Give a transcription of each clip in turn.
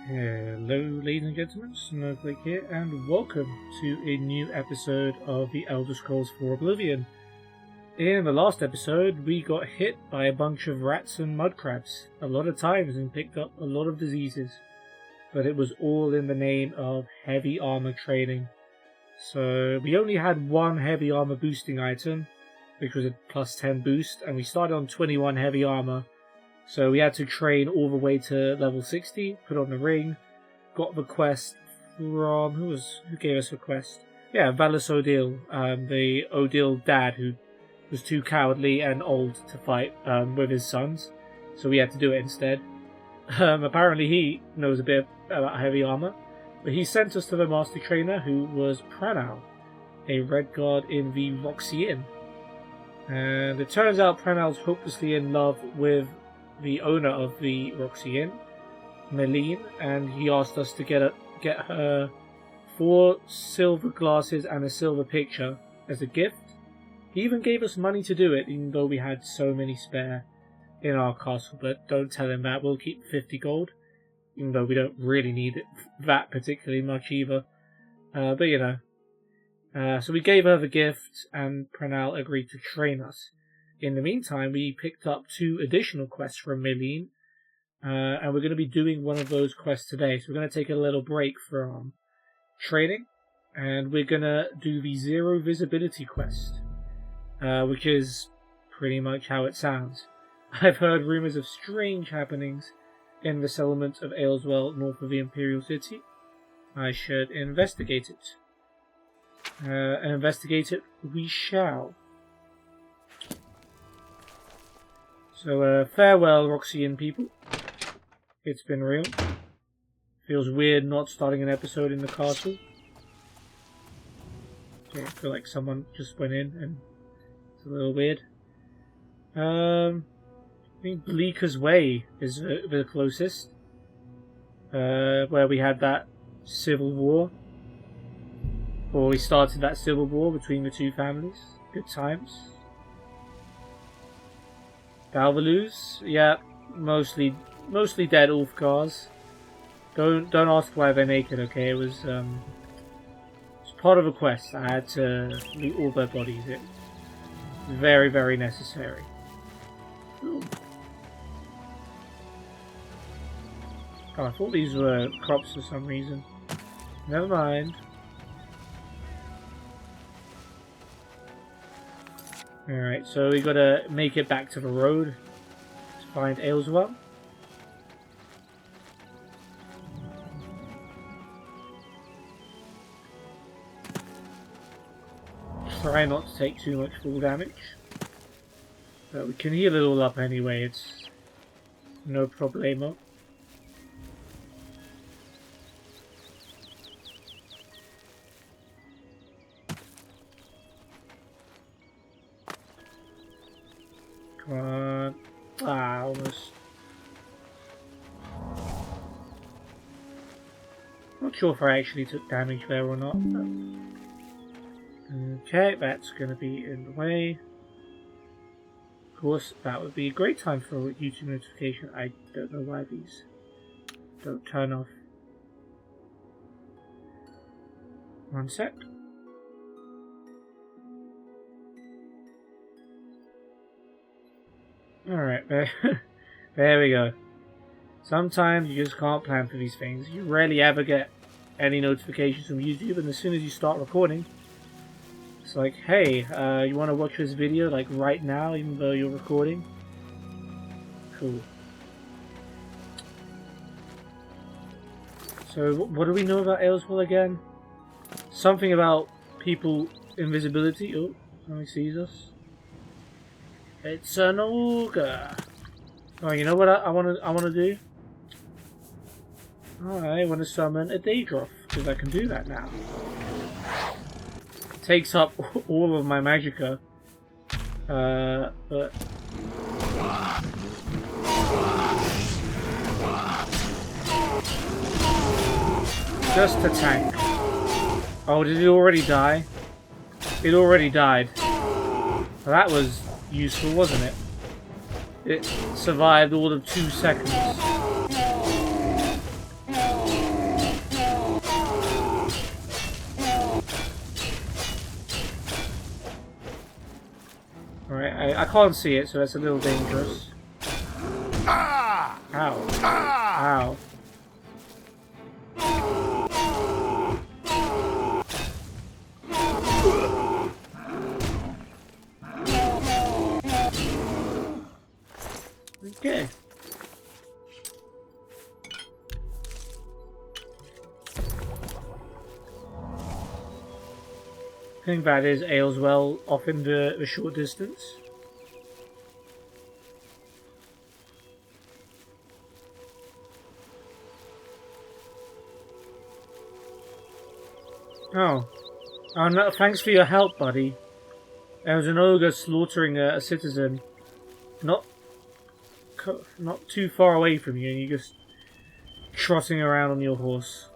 Hello ladies and gentlemen, Snowflake here, and welcome to a new episode of the Elder Scrolls 4 Oblivion. In the last episode, we got hit by a bunch of rats and mud crabs a lot of times and picked up a lot of diseases, but it was all in the name of heavy armor training. So we only had one heavy armor boosting item, which was a plus 10 boost, and we started on 21 heavy armor. So we had to train all the way to level 60, put on the ring, got the quest from... Who gave us the quest? Yeah, Valis Odile, the Odile dad who was too cowardly and old to fight with his sons. So we had to do it instead. Apparently he knows a bit about heavy armor, but he sent us to the master trainer who was Pranal, a red guard in the Roxy Inn. And it turns out Pranal's hopelessly in love with the owner of the Roxy Inn, Meline, and he asked us to get her 4 silver glasses and a silver picture as a gift. He even gave us money to do it, even though we had so many spare in our castle, but don't tell him that. We'll keep 50 gold, even though we don't really need it that particularly much either. But you know. So we gave her the gift, and Pranal agreed to train us. In the meantime, we picked up 2 additional quests from Meline, and we're going to be doing one of those quests today. So we're going to take a little break from training, and we're going to do the Zero Visibility quest, which is pretty much how it sounds. I've heard rumours of strange happenings in the settlement of Ayleswell, north of the Imperial City. I should investigate it. And investigate it we shall. So, farewell, Roxy Inn people. It's been real. Feels weird not starting an episode in the castle. I feel like someone just went in and it's a little weird. I think Bleaker's Way is the closest. Where we had that civil war. Or we started that civil war between the 2 families. Good times. Dalvalus, yeah, mostly dead Ulfgars. Don't ask why they're naked, okay? It was part of a quest. I had to loot all their bodies. It was very, very necessary. Ooh. Oh, I thought these were crops for some reason. Never mind. Alright, so we gotta make it back to the road to find Ayleswell. Try not to take too much full damage. But we can heal it all up anyway, it's no problemo. Come on. Ah, almost. Not sure if I actually took damage there or not. But... Okay, that's going to be in the way. Of course, that would be a great time for a YouTube notification. I don't know why these don't turn off. One sec. Alright, there we go. Sometimes you just can't plan for these things. You rarely ever get any notifications from YouTube, and as soon as you start recording, it's like, hey, you want to watch this video like right now, even though you're recording? Cool. So, what do we know about Ayleswell again? Something about people invisibility. Oh, somebody sees us. It's an ogre. Oh, you know what I want to do? I want to summon a Daedroth, because I can do that now. It takes up all of my magicka. But... just a tank. Oh, did it already die? It already died. Well, that was useful, wasn't it? It survived all of 2 seconds. Wait, I can't see it, so that's a little dangerous. Ah! Ow. Ah! Ow. Okay. I think that is Ayleswell off in the short distance. Oh. Oh no, thanks for your help, buddy. There was an ogre slaughtering a citizen. Not too far away from you, and you're just trotting around on your horse.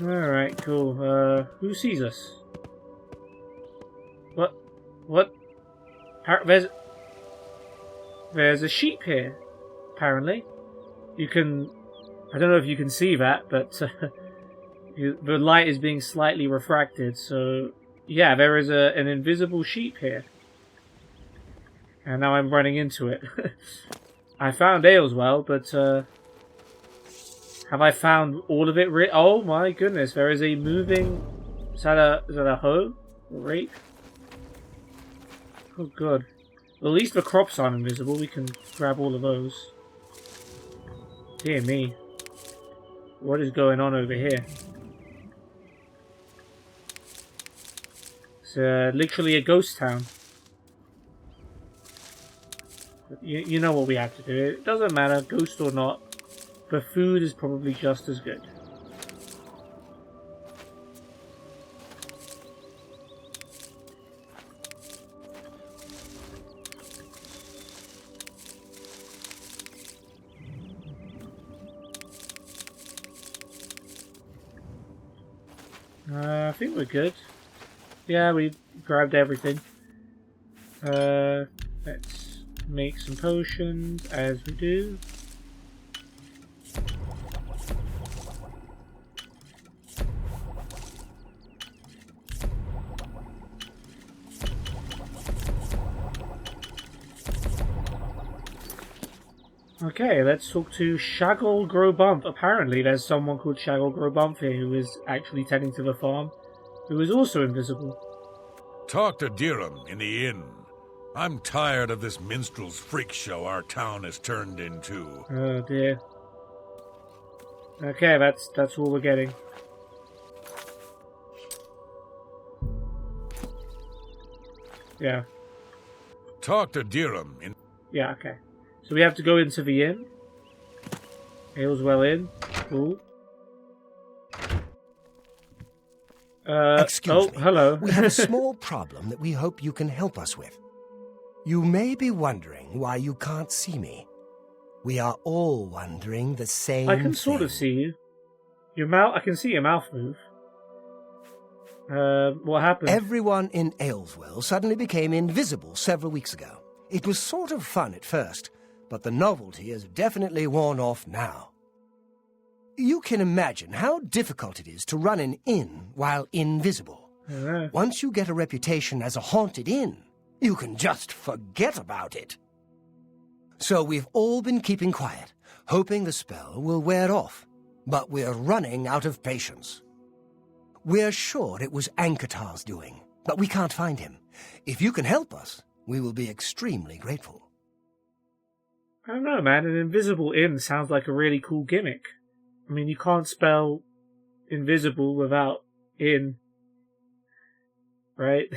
Alright, cool. Who sees us? What? What? There's a sheep here, apparently. You can... I don't know if you can see that, but the light is being slightly refracted, so... Yeah, there is an invisible sheep here. And now I'm running into it. I found Ayleswell, but have I found all of it? Oh my goodness, there is a moving... Is that a hoe? A rake? Oh god. Well, at least the crops aren't invisible, we can grab all of those. Dear me. What is going on over here? It's literally a ghost town. You know what we have to do. It doesn't matter, ghost or not. The food is probably just as good. I think we're good. Yeah, we grabbed everything. Let's make some potions as we do. Okay, let's talk to Shaggle Grobump. Apparently there's someone called Shaggle Grobump here who is actually tending to the farm, who is also invisible. Talk to Dirham in the inn. I'm tired of this minstrel's freak show our town has turned into. Oh dear. Okay, that's all we're getting. Yeah. Talk to Dirham in... Yeah, okay. So we have to go into the inn. Ayleswell Inn. Cool. Excuse me. Hello. We have a small problem that we hope you can help us with. You may be wondering why you can't see me. We are all wondering the same I can sort of see you. Your mouth. I can see your mouth move. What happened? Everyone in Ayleswell suddenly became invisible several weeks ago. It was sort of fun at first, but the novelty has definitely worn off now. You can imagine how difficult it is to run an inn while invisible. Once you get a reputation as a haunted inn, you can just forget about it. So we've all been keeping quiet, hoping the spell will wear off. But we're running out of patience. We're sure it was Ankatar's doing, but we can't find him. If you can help us, we will be extremely grateful. I don't know, man. An invisible inn sounds like a really cool gimmick. I mean, you can't spell invisible without in, right?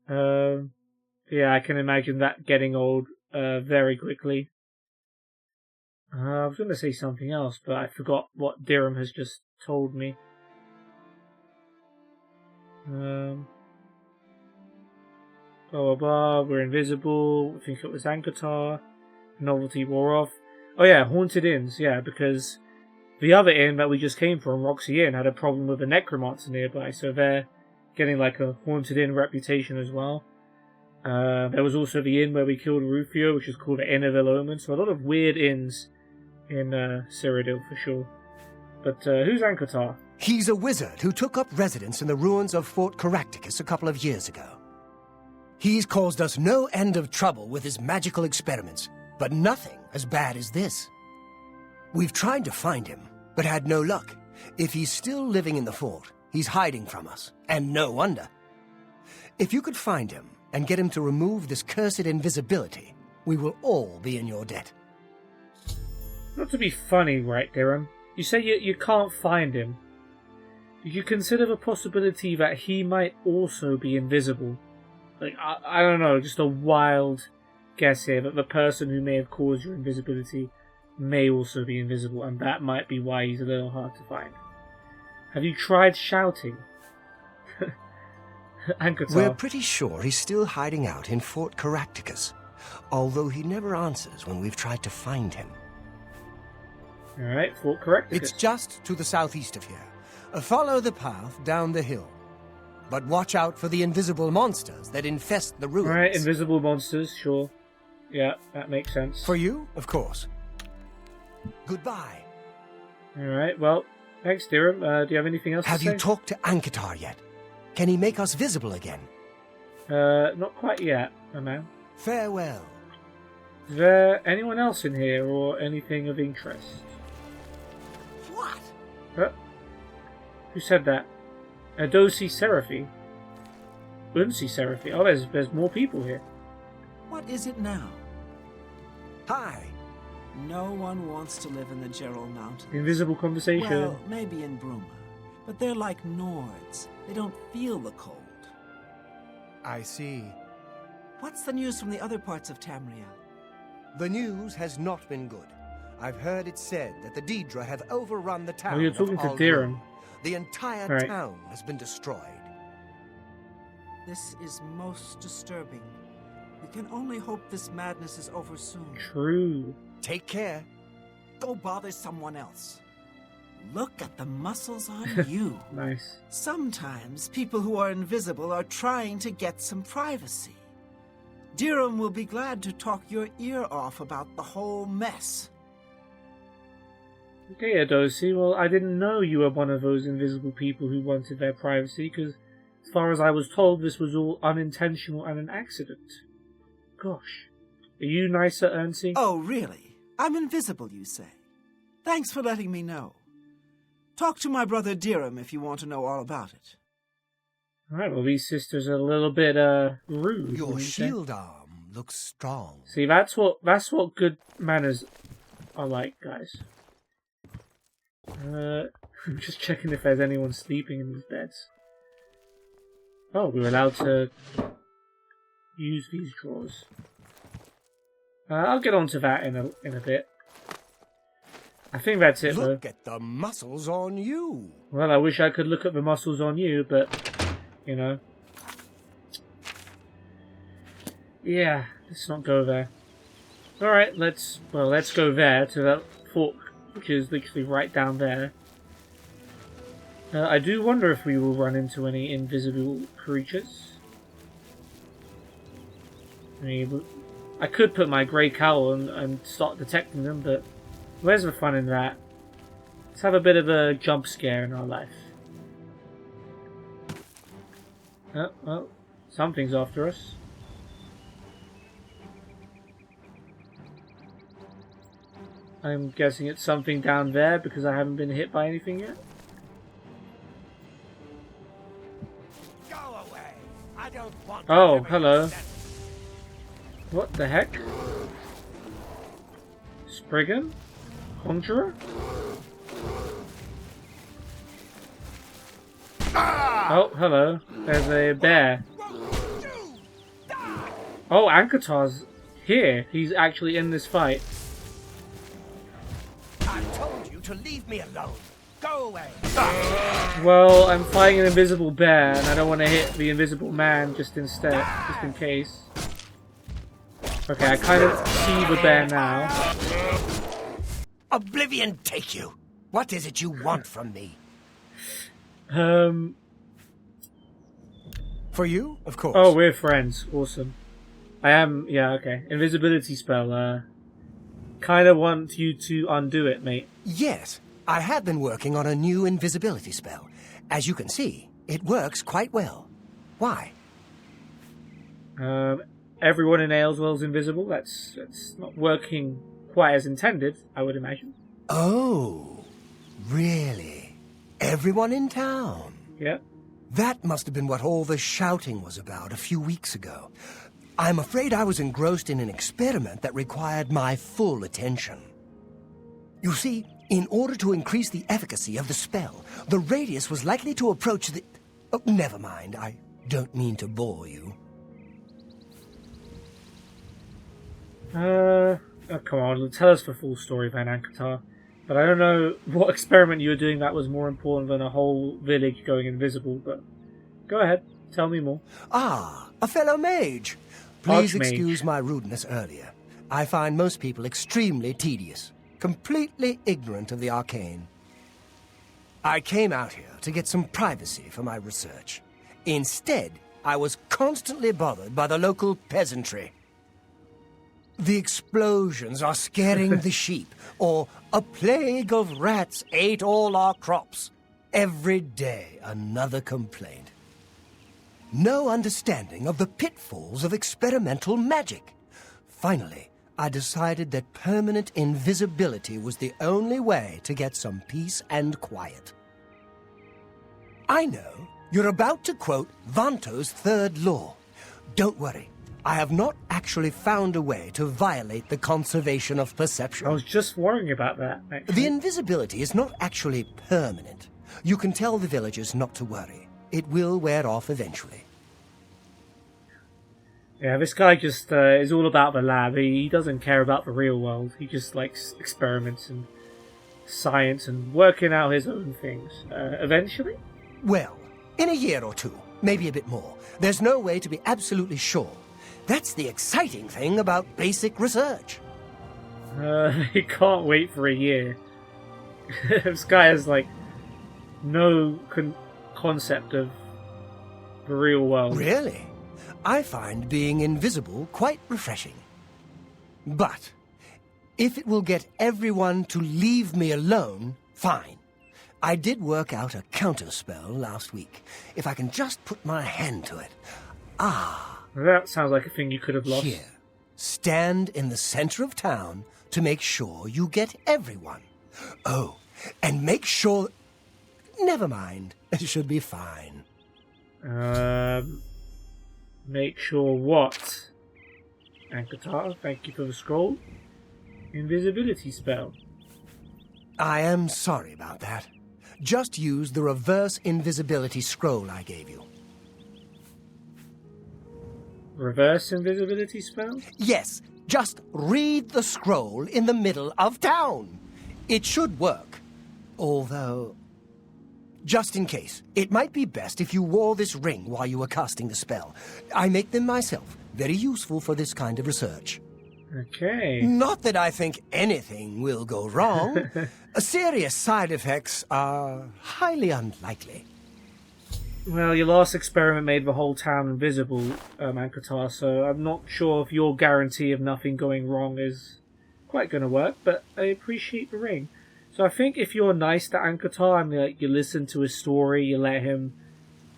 Yeah, I can imagine that getting old very quickly. I was going to say something else, but I forgot what Dirham has just told me. Blah, blah, blah, we're invisible. I think it was Ankatar. Novelty wore off. Oh yeah, haunted inns, yeah, because the other inn that we just came from, Roxy Inn, had a problem with a necromancer nearby, so they're getting like a haunted inn reputation as well. There was also the inn where we killed Rufio, which is called the Inn of Ill Omen, so a lot of weird inns in Cyrodiil for sure. But who's Ankatar? He's a wizard who took up residence in the ruins of Fort Caractacus a couple of years ago. He's caused us no end of trouble with his magical experiments, but nothing as bad as this. We've tried to find him, but had no luck. If he's still living in the fort, he's hiding from us, and no wonder. If you could find him and get him to remove this cursed invisibility, we will all be in your debt. Not to be funny, right, Dirham? You say you can't find him. Did you consider the possibility that he might also be invisible? Like, I don't know, just a wild guess here that the person who may have caused your invisibility may also be invisible, and that might be why he's a little hard to find. Have you tried shouting? Ankatar. We're pretty sure he's still hiding out in Fort Caractacus, although he never answers when we've tried to find him. Alright, Fort Caractacus. It's just to the southeast of here. Follow the path down the hill. But watch out for the invisible monsters that infest the ruins. Alright, invisible monsters, sure. Yeah, that makes sense. For you, of course. Goodbye. Alright, well, thanks, Dirham. Do you have anything else to say? Have you talked to Ankatar yet? Can he make us visible again? Not quite yet, my man. Farewell. Is there anyone else in here, or anything of interest? What? Who said that? Adosi Seraphi? Unsi Seraphi? Oh, there's more people here. What is it now? Hi. No one wants to live in the Gerald Mountains. Invisible conversation. Well, maybe in Bruma. But they're like Nords. They don't feel the cold. I see. What's the news from the other parts of Tamriel? The news has not been good. I've heard it said that the Daedra have overrun the town. Oh, you're talking of to Al-Rum. Dirham. The entire Right. town has been destroyed. This is most disturbing. We can only hope this madness is over soon. True. Take care. Go bother someone else. Look at the muscles on you. Nice. Sometimes people who are invisible are trying to get some privacy. Dirham will be glad to talk your ear off about the whole mess. Okay, Adosi, well, I didn't know you were one of those invisible people who wanted their privacy, because as far as I was told, this was all unintentional and an accident. Gosh. Are you nicer, Ernsi? Oh, really? I'm invisible, you say? Thanks for letting me know. Talk to my brother Dirham if you want to know all about it. Alright, well, these sisters are a little bit, rude. Your wouldn't you say? shield arm looks strong. See, that's what good manners are like, guys. I'm just checking if there's anyone sleeping in these beds. Oh, we're allowed to use these drawers. I'll get onto that in a bit. I think that's it, Look though. at the muscles on you. Well, I wish I could look at the muscles on you, but, you know. Yeah, let's not go there. Alright, let's go there, to that fork, which is literally right down there. I do wonder if we will run into any invisible creatures. I mean, I could put my grey cowl on and start detecting them, but where's the fun in that? Let's have a bit of a jump scare in our life. Oh, well, something's after us. I'm guessing it's something down there because I haven't been hit by anything yet. Go away. I don't want Oh, hello. What the heck? Spriggan? Conjurer? Oh, hello. There's a bear. Oh, Ankatar's here. He's actually in this fight. I told you to leave me alone. Go away. Well, I'm fighting an invisible bear, and I don't want to hit the invisible man just in case. Okay, I kind of see the bear now. Oblivion take you. What is it you want from me? For you, of course. Oh, we're friends. Awesome. I am, yeah, okay. Invisibility spell, kind of want you to undo it, mate. Yes, I have been working on a new invisibility spell. As you can see, it works quite well. Why? Everyone in Ayleswell's invisible. That's not working quite as intended, I would imagine. Oh, really? Everyone in town? Yeah. That must have been what all the shouting was about a few weeks ago. I'm afraid I was engrossed in an experiment that required my full attention. You see, in order to increase the efficacy of the spell, the radius was likely to approach the... Oh, never mind, I don't mean to bore you. Come on, tell us the full story, Van Ankatar. But I don't know what experiment you were doing that was more important than a whole village going invisible, but go ahead, tell me more. Ah, a fellow mage. Please Archmage. excuse my rudeness earlier. I find most people extremely tedious, completely ignorant of the arcane. I came out here to get some privacy for my research. Instead, I was constantly bothered by the local peasantry. The explosions are scaring the sheep, or a plague of rats ate all our crops. Every day, another complaint. No understanding of the pitfalls of experimental magic. Finally, I decided that permanent invisibility was the only way to get some peace and quiet. I know you're about to quote Vanto's third law. Don't worry. I have not actually found a way to violate the conservation of perception. I was just worrying about that, actually. The invisibility is not actually permanent. You can tell the villagers not to worry. It will wear off eventually. Yeah, this guy just is all about the lab. He doesn't care about the real world. He just likes experiments and science and working out his own things. Eventually? Well, in a year or two, maybe a bit more. There's no way to be absolutely sure. That's the exciting thing about basic research. He can't wait for a year. This guy has, no concept of the real world. Really? I find being invisible quite refreshing. But if it will get everyone to leave me alone, fine. I did work out a counterspell last week. If I can just put my hand to it. That sounds like a thing you could have lost. Here, stand in the center of town to make sure you get everyone. Oh, and make sure... Never mind. It should be fine. Make sure what? Ankatar, thank you for the scroll. Invisibility spell. I am sorry about that. Just use the reverse invisibility scroll I gave you. Reverse invisibility spell? Yes, just read the scroll in the middle of town. It should work. Although, just in case, it might be best if you wore this ring while you were casting the spell. I make them myself. Very useful for this kind of research. Okay. Not that I think anything will go wrong. Serious side effects are highly unlikely. Well, your last experiment made the whole town invisible, Ankatar, so I'm not sure if your guarantee of nothing going wrong is quite going to work, but I appreciate the ring. So I think if you're nice to Ankatar and you listen to his story, you let him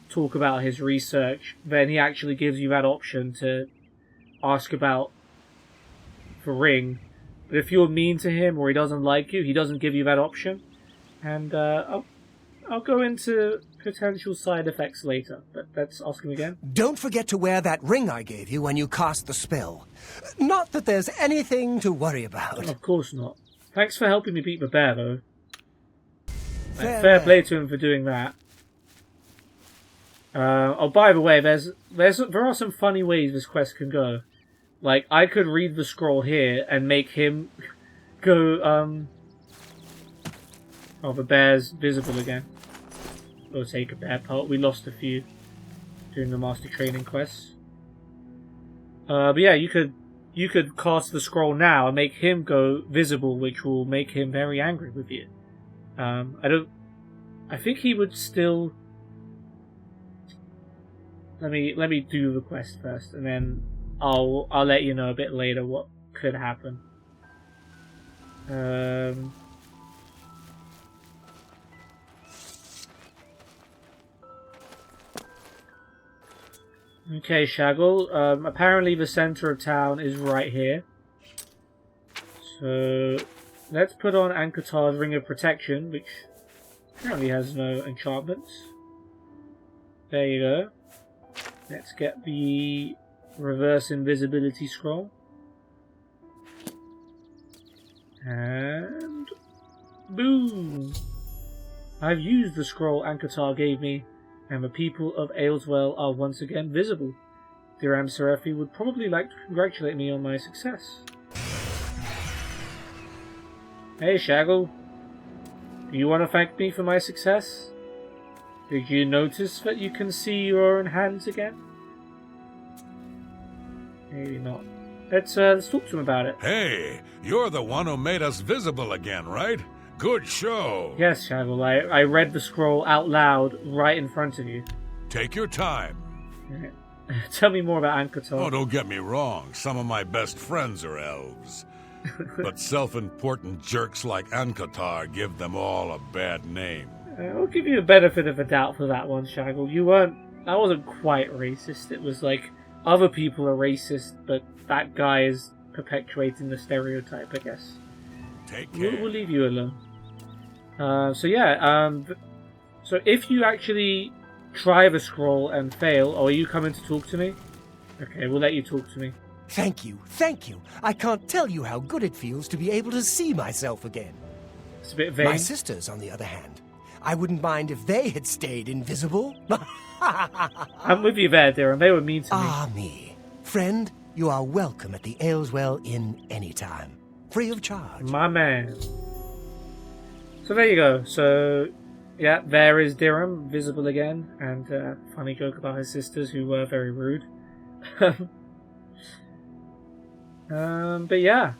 talk about his research, then he actually gives you that option to ask about the ring. But if you're mean to him or he doesn't like you, he doesn't give you that option. And I'll go into potential side effects later, but let's ask him again. Don't forget to wear that ring I gave you when you cast the spell. Not that there's anything to worry about. Of course not. Thanks for helping me beat the bear, though. Fair play to him for doing that. By the way, there are some funny ways this quest can go. Like, I could read the scroll here and make him go, the bear's visible again. Or take a bear part. We lost a few during the master training quests. But yeah, you could cast the scroll now and make him go visible, which will make him very angry with you. I think he would still... Let me do the quest first, and then I'll let you know a bit later what could happen. Okay, Shaggle. Apparently the center of town is right here. So let's put on Ankatar's Ring of Protection, which apparently has no enchantments. There you go. Let's get the reverse invisibility scroll. And boom! I've used the scroll Ankatar gave me, and the people of Ayleswell are once again visible. Diram Serefi would probably like to congratulate me on my success. Hey Shaggle, do you want to thank me for my success? Did you notice that you can see your own hands again? Maybe not. Let's talk to him about it. Hey, you're the one who made us visible again, right? Good show. Yes, Shaggle, I read the scroll out loud right in front of you. Take your time. Tell me more about Ankatar. Oh, don't get me wrong. Some of my best friends are elves. But self-important jerks like Ankatar give them all a bad name. I'll give you a benefit of the doubt for that one, Shaggle. That wasn't quite racist. It was like, other people are racist, but that guy is perpetuating the stereotype, I guess. Take care. We'll leave you alone. So if you actually try the scroll and fail, are you coming to talk to me? Okay, we'll let you talk to me. Thank you, thank you. I can't tell you how good it feels to be able to see myself again. It's a bit vague. My sisters, on the other hand, I wouldn't mind if they had stayed invisible. I'm with you there, Darren. They were mean to me. Ah, me. Friend, you are welcome at the Ayleswell Inn anytime. Free of charge. My man. So there you go. So, yeah, there is Dirham, visible again. And funny joke about his sisters, who were very rude. But yeah,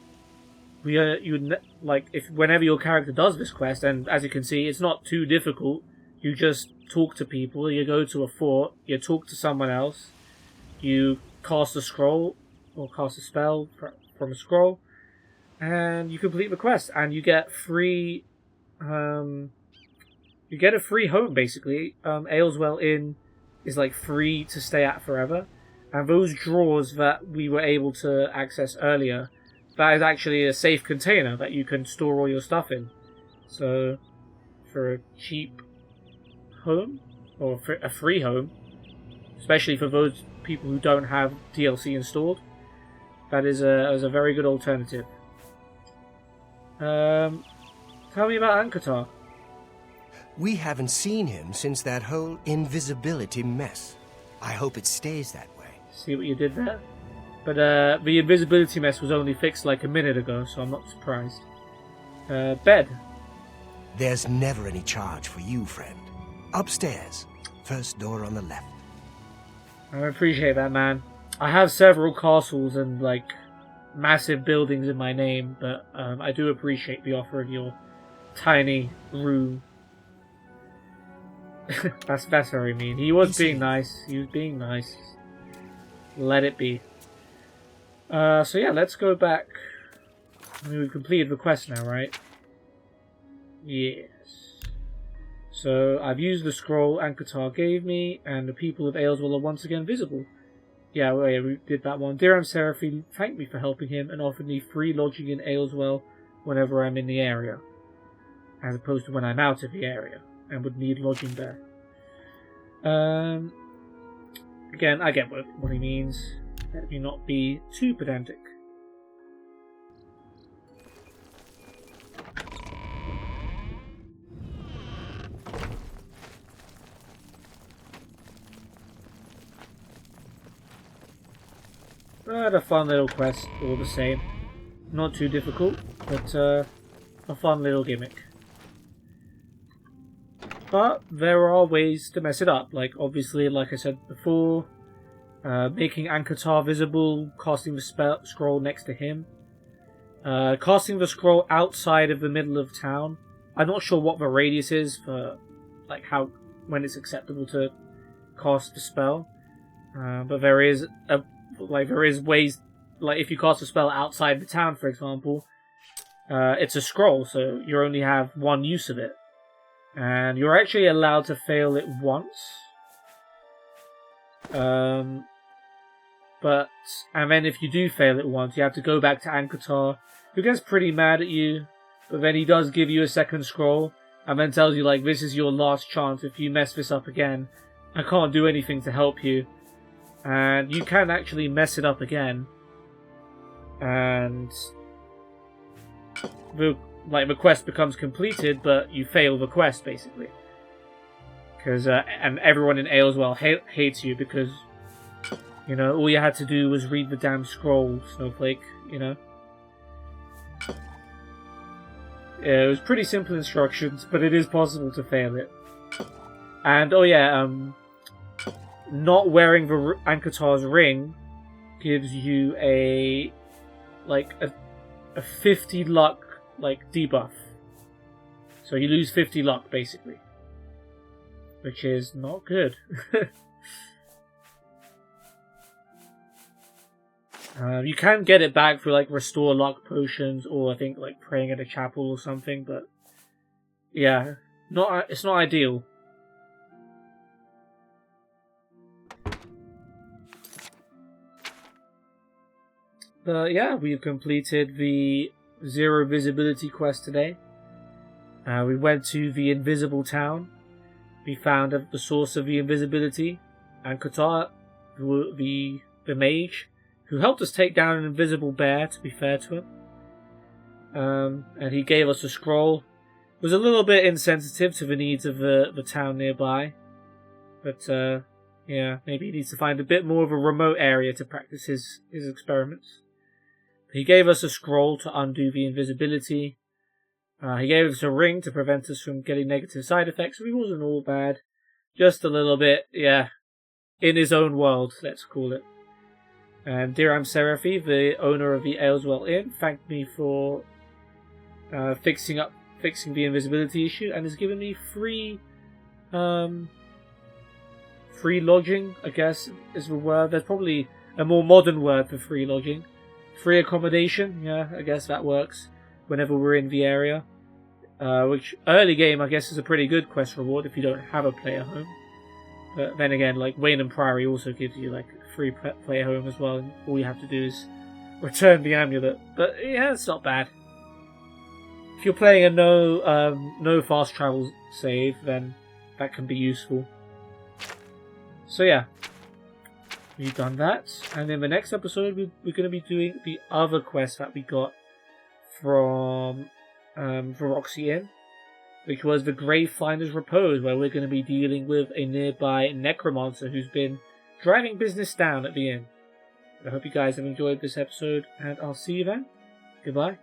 whenever your character does this quest, and as you can see, it's not too difficult. You just talk to people. You go to a fort. You talk to someone else. You cast a scroll or cast a spell from a scroll, and you complete the quest. And you get free. You get a free home basically. Ayleswell Inn is like free to stay at forever. And those drawers that we were able to access earlier, that is actually a safe container that you can store all your stuff in. So, for a cheap home, or for a free home, especially for those people who don't have DLC installed, that is a very good alternative. Tell me about Ankatar. We haven't seen him since that whole invisibility mess. I hope it stays that way. See what you did there? But the invisibility mess was only fixed like a minute ago, so I'm not surprised. Bed. There's never any charge for you, friend. Upstairs. First door on the left. I appreciate that, man. I have several castles and, massive buildings in my name, but I do appreciate the offer of your tiny room. That's very mean. He was being nice. He was being nice. Let it be. So yeah, let's go back. I mean, we've completed the quest now, right? Yes. So I've used the scroll Ankatar gave me, and the people of Ayleswell are once again visible. Yeah, we did that one. Diram Seraphim thanked me for helping him and offered me free lodging in Ayleswell whenever I'm in the area, as opposed to when I'm out of the area and would need lodging there. Again, I get what he means. Let me not be too pedantic. But a fun little quest, all the same. Not too difficult, but a fun little gimmick. But there are ways to mess it up, obviously, like I said before, making Ankatar visible, casting the scroll next to him, casting the scroll outside of the middle of town. I'm not sure what the radius is for, when it's acceptable to cast the spell, but there is ways, if you cast a spell outside the town, for example, it's a scroll, so you only have one use of it. And you're actually allowed to fail it once. And then if you do fail it once, you have to go back to Ankatar, who gets pretty mad at you, but then he does give you a second scroll, and then tells you, like, this is your last chance. If you mess this up again, I can't do anything to help you. And you can actually mess it up again, and the quest becomes completed, but you fail the quest, basically. Because and everyone in Ayleswell hates you because, you know, all you had to do was read the damn scroll, Snowflake, you know. Yeah, it was pretty simple instructions, but it is possible to fail it. And, oh yeah, not wearing the Ankatar's ring gives you a 50 luck, debuff. So you lose 50 luck, basically. Which is not good. You can get it back through, restore luck potions, or I think, praying at a chapel or something, but yeah, it's not ideal. But yeah, we've completed the Zero Visibility quest today. We went to the Invisible Town. We found the source of the invisibility, and Qatar, the mage, who helped us take down an invisible bear, to be fair to him. And he gave us a scroll. It was a little bit insensitive to the needs of the town nearby. But, yeah, maybe he needs to find a bit more of a remote area to practice his experiments. He gave us a scroll to undo the invisibility. He gave us a ring to prevent us from getting negative side effects. So it wasn't all bad. Just a little bit, yeah, in his own world, let's call it. And Diram Serafi, the owner of the Ayleswell Inn, thanked me for fixing the invisibility issue, and has given me free lodging, I guess is the word. There's probably a more modern word for free lodging. Free accommodation, yeah, I guess that works whenever we're in the area. Which, early game, I guess, is a pretty good quest reward if you don't have a player home. But then again, Wayne and Priory also gives you, a free player home as well, and all you have to do is return the amulet. But, yeah, it's not bad. If you're playing a no fast travel save, then that can be useful. So, yeah. We've done that, and in the next episode we're going to be doing the other quest that we got from Roxy Inn, which was the Grave Finder's Repose, where we're going to be dealing with a nearby necromancer who's been driving business down at the inn. I hope you guys have enjoyed this episode, and I'll see you then. Goodbye.